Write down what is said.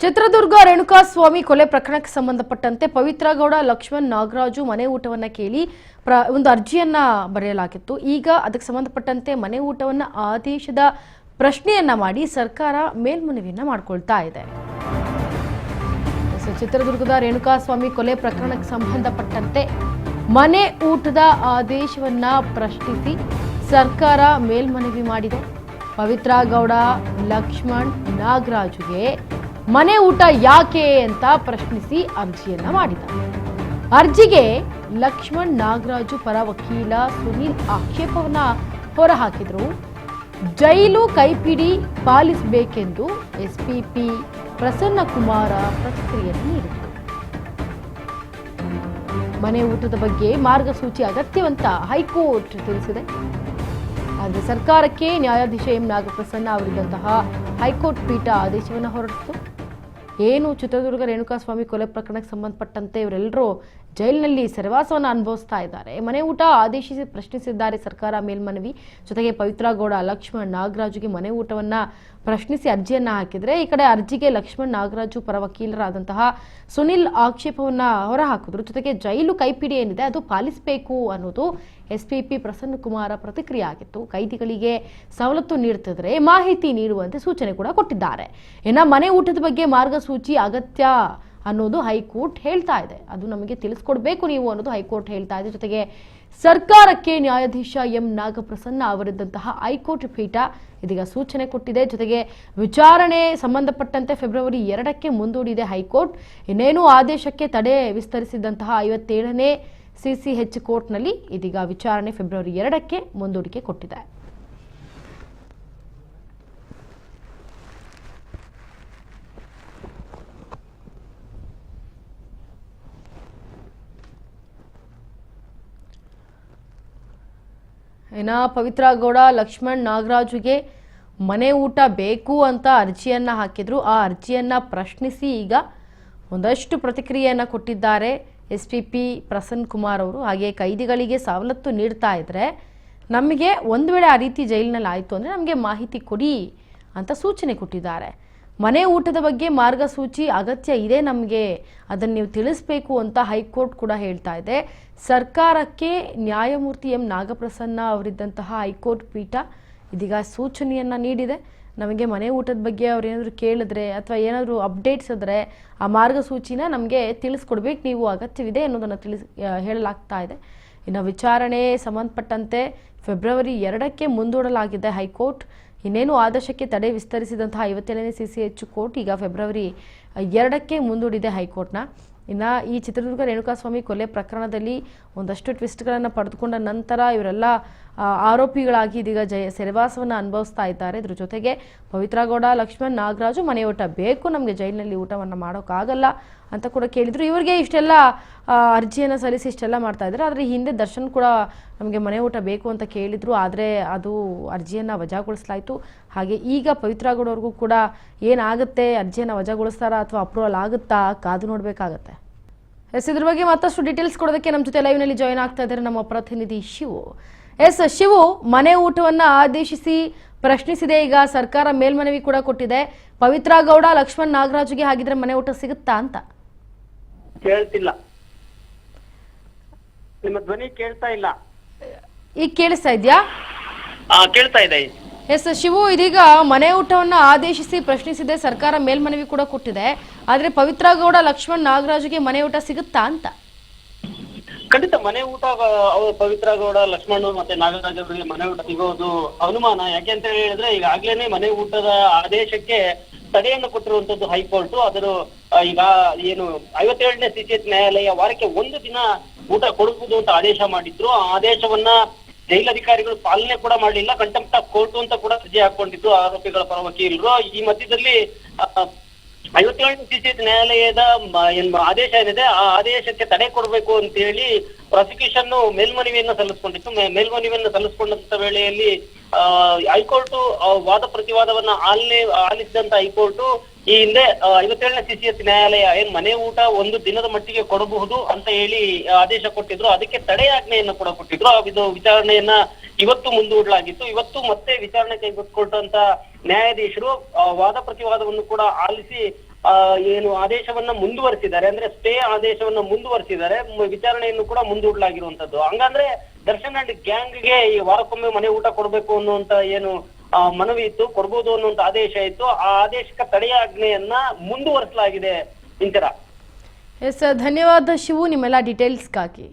ಚಿತ್ರದುರ್ಗ ರೇಣುಕಾಸ್ವಾಮಿ ಕೊಲೆ ಪ್ರಕರಣಕ್ಕೆ ಸಂಬಂಧಪಟ್ಟಂತೆ ಪವಿತ್ರ ಗೌಡ ಲಕ್ಷ್ಮಣ್ ನಾಗರಾಜು ಮನೆ ಊಟವನ್ನ ಕೇಳಿ ಒಂದು ಅರ್ಜಿಯನ್ನ ಬರೆಯಲಾಗಿತ್ತು. ಈಗ ಅದಕ್ಕೆ ಸಂಬಂಧಪಟ್ಟಂತೆ ಮನೆ ಊಟವನ್ನ ಆದೇಶದ ಪ್ರಶ್ನೆಯನ್ನ ಮಾಡಿ ಸರ್ಕಾರ ಮೇಲ್ಮನವಿಯನ್ನ ಮಾಡಿಕೊಳ್ತಾ ಇದೆ. ಚಿತ್ರದುರ್ಗದ ರೇಣುಕಾಸ್ವಾಮಿ ಕೊಲೆ ಪ್ರಕರಣಕ್ಕೆ ಸಂಬಂಧಪಟ್ಟಂತೆ ಮನೆ ಊಟದ ಆದೇಶವನ್ನ ಪ್ರಶ್ನಿಸಿ ಸರ್ಕಾರ ಮೇಲ್ಮನವಿ ಮಾಡಿದೆ. ಪವಿತ್ರ ಗೌಡ ಲಕ್ಷ್ಮಣ್ ನಾಗರಾಜುಗೆ ಮನೆ ಊಟ ಯಾಕೆ ಅಂತ ಪ್ರಶ್ನಿಸಿ ಅರ್ಜಿಯನ್ನ ಮಾಡಿದ. ಅರ್ಜಿಗೆ ಲಕ್ಷ್ಮಣ್ ನಾಗರಾಜು ಪರ ವಕೀಲ ಸುನೀಲ್ ಆಕ್ಷೇಪವನ್ನ ಹೊರಹಾಕಿದ್ರು. ಜೈಲು ಕೈಪಿಡಿ ಪಾಲಿಸಬೇಕೆಂದು ಎಸ್ಪಿಪಿ ಪ್ರಸನ್ನ ಕುಮಾರ ಪ್ರತಿಕ್ರಿಯೆ ನೀಡಿದರು. ಮನೆ ಊಟದ ಬಗ್ಗೆ ಮಾರ್ಗಸೂಚಿ ಅಗತ್ಯವಂತ ಹೈಕೋರ್ಟ್ ತಿಳಿಸಿದೆ. ಆದರೆ ಸರ್ಕಾರಕ್ಕೆ ನ್ಯಾಯಾಧೀಶ ಎಂ ನಾಗಪ್ರಸನ್ನ ಅವರಿದ್ದಂತಹ ಹೈಕೋರ್ಟ್ ಪೀಠ ಆದೇಶವನ್ನು ಹೊರಡಿಸಿತು. ಏನು ಚಿತ್ರದುರ್ಗ ರೇಣುಕಾಸ್ವಾಮಿ ಕೊಲೆ ಪ್ರಕರಣಕ್ಕೆ ಸಂಬಂಧಪಟ್ಟಂತೆ ಇವರೆಲ್ಲರೂ ಜೈಲಿನಲ್ಲಿ ಸೆರೆವಾಸವನ್ನು ಅನುಭವಿಸ್ತಾ ಇದ್ದಾರೆ. ಮನೆ ಊಟ ಆದೇಶಿಸಿ ಪ್ರಶ್ನಿಸಿದ್ದಾರೆ ಸರ್ಕಾರ ಮೇಲ್ಮನವಿ. ಜೊತೆಗೆ ಪವಿತ್ರ ಗೌಡ ಲಕ್ಷ್ಮಣ್ ನಾಗರಾಜುಗೆ ಮನೆ ಊಟವನ್ನ ಪ್ರಶ್ನಿಸಿ ಅರ್ಜಿಯನ್ನ ಹಾಕಿದ್ರೆ, ಈ ಕಡೆ ಅರ್ಜಿಗೆ ಲಕ್ಷ್ಮಣ್ ನಾಗರಾಜು ಪರ ವಕೀಲರಾದಂತಹ ಸುನಿಲ್ ಆಕ್ಷೇಪವನ್ನ ಹೊರಹಾಕಿದ್ರು. ಜೊತೆಗೆ ಜೈಲು ಕೈಪಿಡಿ ಏನಿದೆ ಅದು ಪಾಲಿಸಬೇಕು ಅನ್ನೋದು ಎಸ್ಪಿಪಿ ಪ್ರಸನ್ನ ಕುಮಾರ ಪ್ರತಿಕ್ರಿಯೆ ಆಗಿತ್ತು. ಕೈದಿಗಳಿಗೆ ಸವಲತ್ತು ನೀಡುತ್ತಿದ್ರೆ ಮಾಹಿತಿ ನೀಡುವಂತೆ ಸೂಚನೆ ಕೂಡ ಕೊಟ್ಟಿದ್ದಾರೆ. ಇನ್ನು ಮನೆ ಊಟದ ಬಗ್ಗೆ ಮಾರ್ಗಸೂಚಿ ಅಗತ್ಯ ಅನ್ನೋದು ಹೈಕೋರ್ಟ್ ಹೇಳ್ತಾ ಇದೆ. ಅದು ನಮಗೆ ತಿಳಿಸ್ಕೊಡ್ಬೇಕು ನೀವು ಅನ್ನೋದು ಹೈಕೋರ್ಟ್ ಹೇಳ್ತಾ ಇದೆ. ಜೊತೆಗೆ ಸರ್ಕಾರಕ್ಕೆ ನ್ಯಾಯಾಧೀಶ ಎಂ ನಾಗಪ್ರಸನ್ನ ಅವರಿದ್ದಂತಹ ಹೈಕೋರ್ಟ್ ಪೀಠ ಇದೀಗ ಸೂಚನೆ ಕೊಟ್ಟಿದೆ. ಜೊತೆಗೆ ವಿಚಾರಣೆ ಸಂಬಂಧಪಟ್ಟಂತೆ ಫೆಬ್ರವರಿ 2ಕ್ಕೆ ಮುಂದೂಡಿದೆ ಹೈಕೋರ್ಟ್. ಇನ್ನೇನು ಆದೇಶಕ್ಕೆ ತಡೆ ವಿಸ್ತರಿಸಿದಂತಹ 57ನೇ ಸಿಸಿಎಚ್ ಕೋರ್ಟ್ನಲ್ಲಿ ಇದೀಗ ವಿಚಾರಣೆ ಫೆಬ್ರವರಿ 2ಕ್ಕೆ ಮುಂದೂಡಿಕೆ ಕೊಟ್ಟಿದೆ. ಇನ್ನು ಪವಿತ್ರ ಗೌಡ ಲಕ್ಷ್ಮಣ್ ನಾಗರಾಜುಗೆ ಮನೆ ಊಟ ಬೇಕು ಅಂತ ಅರ್ಜಿಯನ್ನ ಹಾಕಿದ್ರು. ಆ ಅರ್ಜಿಯನ್ನ ಪ್ರಶ್ನಿಸಿ ಈಗ ಒಂದಷ್ಟು ಪ್ರತಿಕ್ರಿಯೆಯನ್ನ ಕೊಟ್ಟಿದ್ದಾರೆ ಎಸ್ಪಿಪಿ ಪ್ರಸನ್ನ ಕುಮಾರ್ ಅವರು. ಹಾಗೆ ಕೈದಿಗಳಿಗೆ ಸವಲತ್ತು ನೀಡ್ತಾ ಇದ್ರೆ ನಮಗೆ ಒಂದು ವೇಳೆ ಆ ರೀತಿ ಜೈಲಿನಲ್ಲಿ ಆಯಿತು ಅಂದರೆ ನಮಗೆ ಮಾಹಿತಿ ಕೊಡಿ ಅಂತ ಸೂಚನೆ ಕೊಟ್ಟಿದ್ದಾರೆ. ಮನೆ ಊಟದ ಬಗ್ಗೆ ಮಾರ್ಗಸೂಚಿ ಅಗತ್ಯ ಇದೆ, ನಮಗೆ ಅದನ್ನು ನೀವು ತಿಳಿಸ್ಬೇಕು ಅಂತ ಹೈಕೋರ್ಟ್ ಕೂಡ ಹೇಳ್ತಾ ಇದೆ. ಸರ್ಕಾರಕ್ಕೆ ನ್ಯಾಯಮೂರ್ತಿ ಎಂ ನಾಗಪ್ರಸನ್ನ ಅವರಿದ್ದಂತಹ ಹೈಕೋರ್ಟ್ ಪೀಠ ಇದೀಗ ಸೂಚನೆಯನ್ನು ನೀಡಿದೆ. ನಮಗೆ ಮನೆ ಊಟದ ಬಗ್ಗೆ ಅವ್ರು ಏನಾದರೂ ಕೇಳಿದ್ರೆ ಅಥವಾ ಏನಾದರೂ ಅಪ್ಡೇಟ್ಸ್ ಇದ್ದರೆ ಆ ಮಾರ್ಗಸೂಚಿನ ನಮಗೆ ತಿಳಿಸ್ಕೊಡ್ಬೇಕು, ನೀವು ಅಗತ್ಯವಿದೆ ಅನ್ನೋದನ್ನು ಹೇಳಲಾಗ್ತಾ ಇದೆ. ಇನ್ನು ವಿಚಾರಣೆ ಸಂಬಂಧಪಟ್ಟಂತೆ ಫೆಬ್ರವರಿ 2ಕ್ಕೆ ಮುಂದೂಡಲಾಗಿದೆ ಹೈಕೋರ್ಟ್. ಇನ್ನೇನು ಆದೇಶಕ್ಕೆ ತಡೆ ವಿಸ್ತರಿಸಿದಂತಹ 57ನೇ ಸಿಸಿಎಚ್ ಕೋರ್ಟ್ ಈಗ ಫೆಬ್ರವರಿ 2ಕ್ಕೆ ಮುಂದೂಡಿದೆ ಹೈಕೋರ್ಟ್ನ. ಇನ್ನು ಈ ಚಿತ್ರದುರ್ಗ ರೇಣುಕಾಸ್ವಾಮಿ ಕೊಲೆ ಪ್ರಕರಣದಲ್ಲಿ ಒಂದಷ್ಟು ಟ್ವಿಸ್ಟ್ಗಳನ್ನು ಪಡೆದುಕೊಂಡ ನಂತರ ಇವರೆಲ್ಲ ಆರೋಪಿಗಳಾಗಿ ಇದೀಗ ಸೆರೆವಾಸವನ್ನು ಅನುಭವಿಸ್ತಾ ಇದ್ದಾರೆ. ಇದ್ರ ಜೊತೆಗೆ ಪವಿತ್ರ ಗೌಡ ಲಕ್ಷ್ಮಣ್ ನಾಗರಾಜು ಮನೆ ಊಟ ಬೇಕು, ನಮಗೆ ಜೈಲಿನಲ್ಲಿ ಊಟವನ್ನು ಮಾಡೋಕ್ಕಾಗಲ್ಲ ಅಂತ ಕೂಡ ಕೇಳಿದ್ರು. ಇವರಿಗೆ ಇಷ್ಟೆಲ್ಲ ಅರ್ಜಿಯನ್ನು ಸಲ್ಲಿಸಿ ಇಷ್ಟೆಲ್ಲ ಮಾಡ್ತಾ ಇದ್ದಾರೆ. ಆದರೆ ಹಿಂದೆ ದರ್ಶನ್ ಕೂಡ ನಮಗೆ ಮನೆ ಊಟ ಬೇಕು ಅಂತ ಕೇಳಿದ್ರು, ಆದರೆ ಅದು ಅರ್ಜಿಯನ್ನು ವಜಾಗೊಳಿಸಲಾಯಿತು. ಹಾಗೆ ಈಗ ಪವಿತ್ರ ಗೌಡ ಅವ್ರಿಗೂ ಕೂಡ ಏನಾಗುತ್ತೆ, ಅರ್ಜಿಯನ್ನು ವಜಾಗೊಳಿಸ್ತಾರಾ ಅಥವಾ ಅಪ್ರೂವಲ್ ಆಗುತ್ತಾ ಕಾದು ನೋಡಬೇಕಾಗತ್ತೆ. ಇದ್ರ ಬಗ್ಗೆ ಮತ್ತಷ್ಟು ಡೀಟೇಲ್ಸ್ ಕೊಡೋದಕ್ಕೆ ನಮ್ಮ ಜೊತೆ ಲೈವ್ನಲ್ಲಿ ಜಾಯಿನ್ ಆಗ್ತಾ ಇದ್ದಾರೆ ನಮ್ಮ ಪ್ರತಿನಿಧಿ ಶಿವು. ಶಿವು, ಮನೆ ಊಟವನ್ನು ಆದೇಶಿಸಿ ಪ್ರಶ್ನಿಸಿದೆ ಈಗ ಸರ್ಕಾರ, ಮೇಲ್ಮನವಿ ಕೂಡ ಕೊಟ್ಟಿದೆ. ಪವಿತ್ರ ಗೌಡ ಲಕ್ಷ್ಮಣ್ ನಾಗರಾಜುಗೆ ಹಾಗಿದ್ರೆ ಮನೆ ಊಟ ಸಿಗುತ್ತಾ ಅಂತ ಕೇಳ್ತಿಲ್ಲ, ನಿಮ್ಮ ಧ್ವನಿ ಕೇಳ್ತಾ ಇಲ್ಲ. ಈಗ ಕೇಳಿಸ್ತಾ ಇದ್ಯಾ? ಕೇಳ್ತಾ ಇದೆ. ಶಿವು, ಇದೀಗ ಮನೆ ಊಟವನ್ನ ಆದೇಶಿಸಿ ಪ್ರಶ್ನಿಸಿದೆ ಸರ್ಕಾರ, ಮೇಲ್ಮನವಿ ಕೂಡ ಕೊಟ್ಟಿದೆ. ಆದ್ರೆ ಪವಿತ್ರ ಗೌಡ ಲಕ್ಷ್ಮಣ್ ನಾಗರಾಜುಗೆ ಮನೆ ಊಟ ಸಿಗುತ್ತಾ ಅಂತ? ಖಂಡಿತ ಮನೆ ಊಟ ಪವಿತ್ರ ಗೌಡ ಲಕ್ಷ್ಮಣ್ ಮತ್ತೆ ನಾಗರಾಜ್ ಅವರಿಗೆ ಮನೆ ಊಟ ಸಿಗೋದು ಅನುಮಾನ. ಯಾಕೆ ಅಂತ ಹೇಳಿದ್ರೆ ಈಗಾಗ್ಲೇನೆ ಮನೆ ಊಟದ ಆದೇಶಕ್ಕೆ ತಡೆಯನ್ನು ಕೊಟ್ಟಿರುವಂತದ್ದು ಹೈಕೋರ್ಟ್. ಅದರ ಈಗ ಏನು 57ನೇ ಸಿಸಿಎಚ್ ನ್ಯಾಯಾಲಯ ವಾರಕ್ಕೆ 1 ದಿನ ಊಟ ಕೊಡಬಹುದು ಅಂತ ಆದೇಶ ಮಾಡಿದ್ರು. ಆ ಆದೇಶವನ್ನ ಜೈಲಧಿಕಾರಿಗಳು ಪಾಲನೆ ಕೂಡ ಮಾಡಲಿಲ್ಲ. ಕಂಟೆಂಪ್ಟ್ ಆಫ್ ಕೋರ್ಟ್ ಅಂತ ಕೂಡ ಅರ್ಜಿ ಹಾಕೊಂಡಿದ್ರು ಆರೋಪಿಗಳ ಪರ ವಕೀಲರು. ಈ ಮಧ್ಯದಲ್ಲಿ 57ನೇ ಸಿಸಿಎಚ್ ನ್ಯಾಯಾಲಯದ ಆದೇಶ ಏನಿದೆ ಆ ಆದೇಶಕ್ಕೆ ತಡೆ ಕೊಡಬೇಕು ಅಂತ ಹೇಳಿ ಪ್ರಾಸಿಕ್ಯೂಷನ್ ಮೇಲ್ಮನವಿಯನ್ನ ಸಲ್ಲಿಸ್ಕೊಂಡಿತ್ತು. ಮೇಲ್ಮನವಿಯನ್ನ ಸಲ್ಲಿಸ್ಕೊಂಡಂತ ವೇಳೆಯಲ್ಲಿ ಹೈಕೋರ್ಟ್ ವಾದ ಪ್ರತಿವಾದವನ್ನ ಆಲಿಸಿದಂತ ಹೈಕೋರ್ಟ್ ಈ ಹಿಂದೆ 57ನೇ ಸಿಸಿಎಚ್ ನ್ಯಾಯಾಲಯ ಏನ್ ಮನೆ ಊಟ 1 ದಿನದ ಮಟ್ಟಿಗೆ ಕೊಡಬಹುದು ಅಂತ ಹೇಳಿ ಆದೇಶ ಕೊಟ್ಟಿದ್ರು. ಅದಕ್ಕೆ ತಡೆಯಾಜ್ಞೆಯನ್ನು ಕೂಡ ಕೊಟ್ಟಿದ್ರು. ಇದು ವಿಚಾರಣೆಯನ್ನ ಇವತ್ತು ಮುಂದೂಡಲಾಗಿತ್ತು. ಇವತ್ತು ಮತ್ತೆ ವಿಚಾರಣೆ ಕೈಗೆತ್ತಿಕೊಂಡಂತ ನ್ಯಾಯಾಧೀಶರು ವಾದ ಪ್ರತಿವಾದವನ್ನು ಕೂಡ ಆಲಿಸಿ ಏನು ಆದೇಶವನ್ನ ಮುಂದುವರಿಸಿದ್ದಾರೆ, ಅಂದ್ರೆ ಸ್ಟೇ ಆದೇಶವನ್ನ ಮುಂದುವರಿಸಿದ್ದಾರೆ, ವಿಚಾರಣೆಯನ್ನು ಕೂಡ ಮುಂದೂಡಲಾಗಿರುವಂತದ್ದು. ಹಂಗಂದ್ರೆ ದರ್ಶನ್ ಅಂಡ್ ಗ್ಯಾಂಗ್ಗೆ ಈ ವಾರಕ್ಕೊಮ್ಮೆ ಮನೆ ಊಟ ಕೊಡ್ಬೇಕು ಅನ್ನುವಂತ ಏನು ಮನವಿ ಇತ್ತು, ಕೊಡ್ಬೋದು ಅನ್ನುವಂತ ಆದೇಶ ಇತ್ತು, ಆ ಆದೇಶಕ್ಕೆ ತಡೆಯಾಜ್ಞೆಯನ್ನ ಮುಂದುವರಿಸಲಾಗಿದೆ ಇಂದಿರಾ. ಎಸ್, ಧನ್ಯವಾದ ಶಿವು ನಿಮ್ಮೆಲ್ಲ ಡೀಟೇಲ್ಸ್ಗಾಗಿ.